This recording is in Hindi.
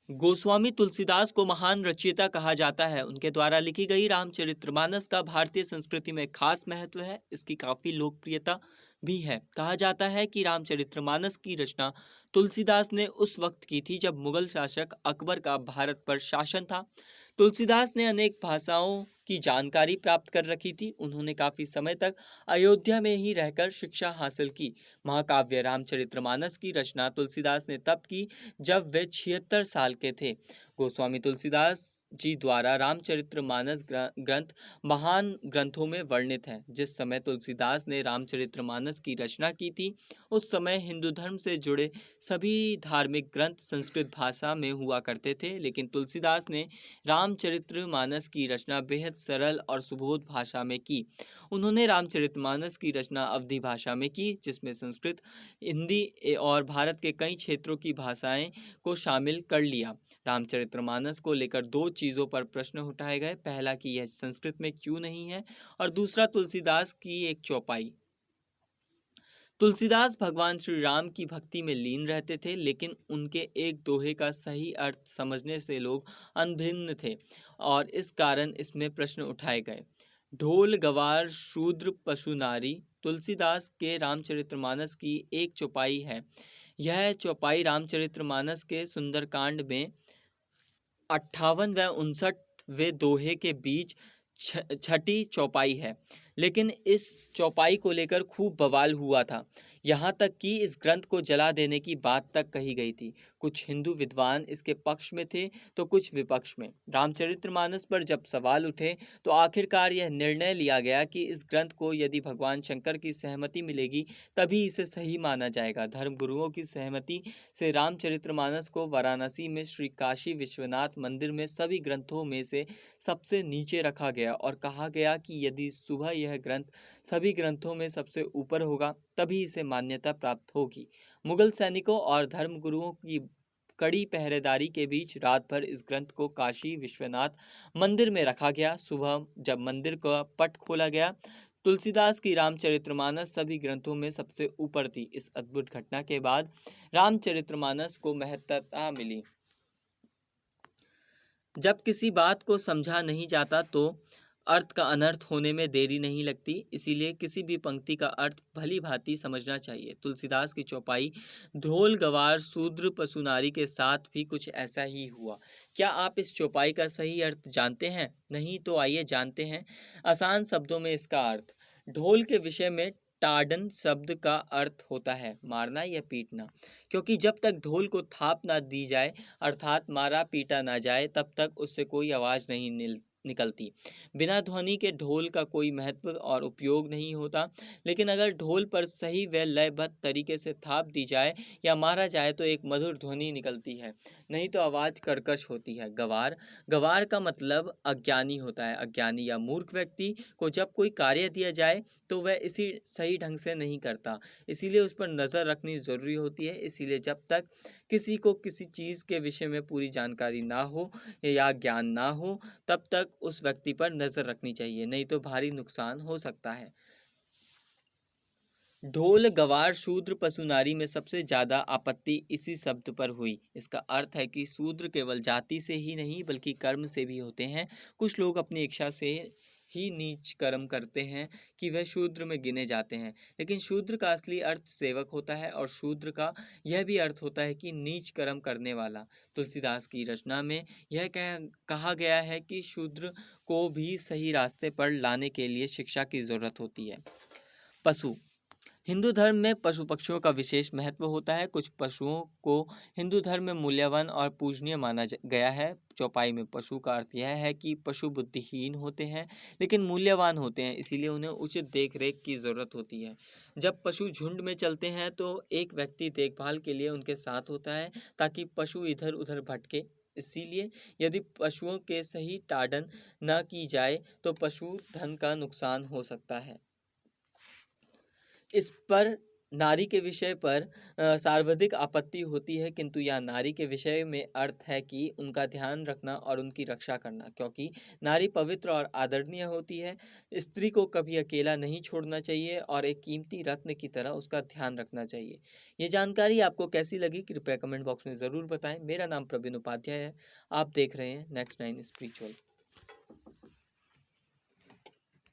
गोस्वामी तुलसीदास को महान रचयिता कहा जाता है। उनके द्वारा लिखी गई रामचरितमानस का भारतीय संस्कृति में खास महत्व है। इसकी काफी लोकप्रियता भी है। कहा जाता है कि रामचरितमानस की रचना तुलसीदास ने उस वक्त की थी जब मुगल शासक अकबर का भारत पर शासन था। तुलसीदास ने अनेक भाषाओं की जानकारी प्राप्त कर रखी थी। उन्होंने काफी समय तक अयोध्या में ही रहकर शिक्षा हासिल की। महाकाव्य रामचरितमानस की रचना तुलसीदास ने तब की जब वे 76 साल के थे। गोस्वामी तुलसीदास जी द्वारा रामचरितमानस ग्रंथ महान ग्रंथों में वर्णित है। जिस समय तुलसीदास ने रामचरितमानस की रचना की थी उस समय हिंदू धर्म से जुड़े सभी धार्मिक ग्रंथ संस्कृत भाषा में हुआ करते थे, लेकिन तुलसीदास ने रामचरितमानस की रचना बेहद सरल और सुबोध भाषा में की। उन्होंने रामचरितमानस की रचना अवधी भाषा में की, जिसमें संस्कृत, हिंदी और भारत के कई क्षेत्रों की भाषाएं को शामिल कर लिया। रामचरितमानस को लेकर दो चीज़ों पर प्रश्न उठाए गए। पहला कि यह संस्कृत में क्यों नहीं है, और दूसरा तुलसीदास की एक चौपाई। तुलसीदास भगवान श्री राम की भक्ति में लीन रहते थे, लेकिन उनके एक दोहे का सही अर्थ समझने से लोग अनभिन्न थे और इस कारण इसमें प्रश्न उठाए गए। ढोल गवार शूद्र पशु नारी तुलसीदास के रामचरितमानस की एक चौपाई है। यह चौपाई रामचरितमानस के सुंदरकांड में 58 व 59वें दोहे के बीच छठी चौपाई है, लेकिन इस चौपाई को लेकर खूब बवाल हुआ था। यहाँ तक कि इस ग्रंथ को जला देने की बात तक कही गई थी। कुछ हिंदू विद्वान इसके पक्ष में थे तो कुछ विपक्ष में। रामचरितमानस पर जब सवाल उठे तो आखिरकार यह निर्णय लिया गया कि इस ग्रंथ को यदि भगवान शंकर की सहमति मिलेगी तभी इसे सही माना जाएगा। धर्मगुरुओं की सहमति से रामचरितमानस को वाराणसी में श्री काशी विश्वनाथ मंदिर में सभी ग्रंथों में से सबसे नीचे रखा गया और कहा गया कि यदि सुबह यह ग्रंथ सभी ग्रंथों में सबसे ऊपर होगा तभी इसे मान्यता प्राप्त होगी। मुगल सैनिकों और धर्मगुरुओं की कड़ी पहरेदारी के बीच रात भर इस ग्रंथ को काशी विश्वनाथ मंदिर में रखा गया। सुबह जब मंदिर का पट खोला गया, तुलसीदास की रामचरितमानस सभी ग्रंथों में सबसे ऊपर थी। इस अद्भुत घटना के बाद रामचरितमानस को महत्ता मिली। जब किसी बात को समझा नहीं जाता तो अर्थ का अनर्थ होने में देरी नहीं लगती, इसीलिए किसी भी पंक्ति का अर्थ भली भांति समझना चाहिए। तुलसीदास की चौपाई ढोल गवार शूद्र पशु नारी के साथ भी कुछ ऐसा ही हुआ। क्या आप इस चौपाई का सही अर्थ जानते हैं? नहीं तो आइए जानते हैं आसान शब्दों में इसका अर्थ। ढोल के विषय में टाडन शब्द का अर्थ होता है मारना या पीटना, क्योंकि जब तक ढोल को थाप ना दी जाए अर्थात मारा पीटा ना जाए तब तक उससे कोई आवाज़ नहीं निकलती। बिना ध्वनि के ढोल का कोई महत्व और उपयोग नहीं होता, लेकिन अगर ढोल पर सही व लयबद्ध तरीके से थाप दी जाए या मारा जाए तो एक मधुर ध्वनि निकलती है, नहीं तो आवाज़ कर्कश होती है। गवार गवार का मतलब अज्ञानी होता है। अज्ञानी या मूर्ख व्यक्ति को जब कोई कार्य दिया जाए तो वह इसी सही ढंग से नहीं करता, इसीलिए उस पर नज़र रखनी ज़रूरी होती है। इसीलिए जब तक किसी को किसी चीज़ के विषय में पूरी जानकारी ना हो या ज्ञान ना हो तब तक उस व्यक्ति पर नज़र रखनी चाहिए, नहीं तो भारी नुकसान हो सकता है। ढोल गवार शूद्र पशु नारी में सबसे ज़्यादा आपत्ति इसी शब्द पर हुई। इसका अर्थ है कि शूद्र केवल जाति से ही नहीं बल्कि कर्म से भी होते हैं। कुछ लोग अपनी इच्छा से ही नीच कर्म करते हैं कि वह शूद्र में गिने जाते हैं, लेकिन शूद्र का असली अर्थ सेवक होता है और शूद्र का यह भी अर्थ होता है कि नीच कर्म करने वाला। तुलसीदास की रचना में यह कहा गया है कि शूद्र को भी सही रास्ते पर लाने के लिए शिक्षा की जरूरत होती है। पशु हिंदू धर्म में पशु पक्षियों का विशेष महत्व होता है। कुछ पशुओं को हिंदू धर्म में मूल्यवान और पूजनीय माना गया है। चौपाई में पशु का अर्थ यह है कि पशु बुद्धिहीन होते हैं लेकिन मूल्यवान होते हैं, इसीलिए उन्हें उचित देखरेख की ज़रूरत होती है। जब पशु झुंड में चलते हैं तो एक व्यक्ति देखभाल के लिए उनके साथ होता है ताकि पशु इधर उधर भटके। इसीलिए यदि पशुओं के सही ताड़न न की जाए तो पशु धन का नुकसान हो सकता है। इस पर नारी के विषय पर सर्वाधिक आपत्ति होती है, किंतु यह नारी के विषय में अर्थ है कि उनका ध्यान रखना और उनकी रक्षा करना, क्योंकि नारी पवित्र और आदरणीय होती है। स्त्री को कभी अकेला नहीं छोड़ना चाहिए और एक कीमती रत्न की तरह उसका ध्यान रखना चाहिए। ये जानकारी आपको कैसी लगी कृपया कमेंट बॉक्स में ज़रूर बताएं। मेरा नाम प्रवीण उपाध्याय है। आप देख रहे हैं नेक्स्ट 9 स्पिरिचुअल।